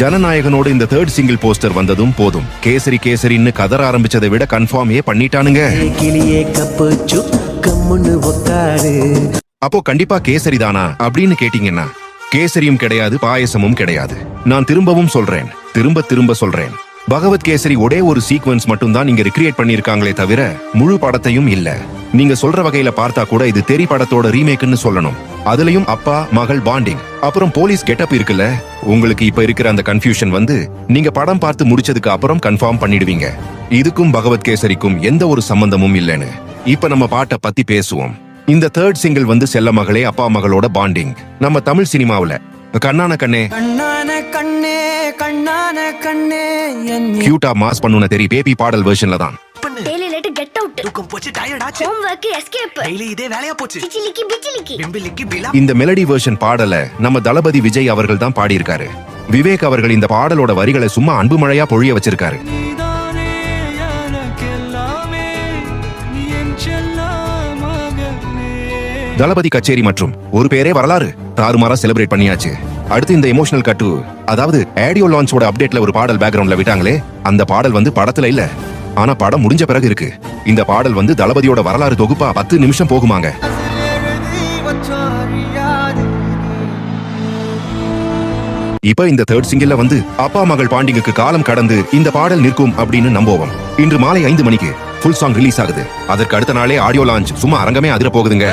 ஜனநாயகனோட இந்த third single poster வந்ததும் போதும் கேசரி கேசரின்னு கதற ஆரம்பிச்சதை விட கன்ஃபார்மே பண்ணிட்டானுங்க. அப்போ கண்டிப்பா கேசரி தானா அப்படின்னு கேட்டீங்கன்னா கேசரியும் கிடையாது, பாயசமும் கிடையாது. நான் திரும்பவும் சொல்றேன், திரும்ப சொல்றேன், பகவத் கேசரி ஒரே ஒரு சீக்வன்ஸ் மட்டும் தான் நீங்க ரிக்ரியேட் பண்ணிருக்காங்களே தவிர முழு படத்தையும் இல்ல. நீங்க சொல்ற வகையில பார்த்தா கூட இது தெரி படத்தோட ரீமேக்னு சொல்லணும். அதுலயும் அப்பா மகள் பாண்டிங், அப்புறம் போலீஸ் கெட்டப் இருக்குல்ல. உங்களுக்கு இப்ப இருக்கிற அந்த கன்ஃபியூஷன் வந்து நீங்க படம் பார்த்து முடிச்சதுக்கு அப்புறம் கன்ஃபார்ம் பண்ணிடுவீங்க. இதுக்கும் பகவத் கேசரிக்கும் எந்த ஒரு சம்பந்தமும் இல்லைன்னு. இப்ப நம்ம பாட்டை பத்தி பேசுவோம். இந்த தேர்ட் சிங்கிள் வந்து செல்ல மகளே அப்பா மகளோட பாண்டிங். நம்ம தமிழ் சினிமாவுல கண்ணான கண்ணே கியூட்டா மாஸ் பண்ணுன தெரி பேபி பாடல் வெர்ஷன்ல தான். இந்த மெலடி வெர்ஷன் பாடல நம்ம தளபதி விஜய் அவர்கள் தான் பாடியிருக்காரு. விவேக் அவர்கள் இந்த பாடலோட வரிகளை சும்மா அன்பு மழையா பொழிய வச்சிருக்காரு. தளபதி கச்சேரி மற்றும் ஒரு பேரே வரலாறு தாறுமாறா செலிப்ரேட் பண்ணியாச்சு. அடுத்து இந்த எமோஷனல் கட்டு, அதாவது ஆடியோ லான்ச்சோட அப்டேட்ல ஒரு பாடல் பேக்ரவுண்ட்ல விட்டாங்களே, அந்த பாடல் வந்து படத்துல இல்ல, ஆனா படம் முடிஞ்ச பிறகு இருக்கு. இந்த பாடல் வந்து தளபதியோட வரலாறு தொகுப்பா 10 நிமிஷம் போகுமாங்க. இப்ப இந்த தேர்ட் சிங்கிள்ல வந்து அப்பா மகள் பாண்டிங்குக்கு காலம் கடந்து இந்த பாடல் நிற்கும் அப்படின்னு நம்புவோம். இன்று மாலை 5 மணிக்கு ஃபுல் சாங் ரிலீஸ் ஆகுது. அதற்கு அடுத்த நாளே ஆடியோ லான்ச், சும்மா அரங்கமே அதிர போகுதுங்க.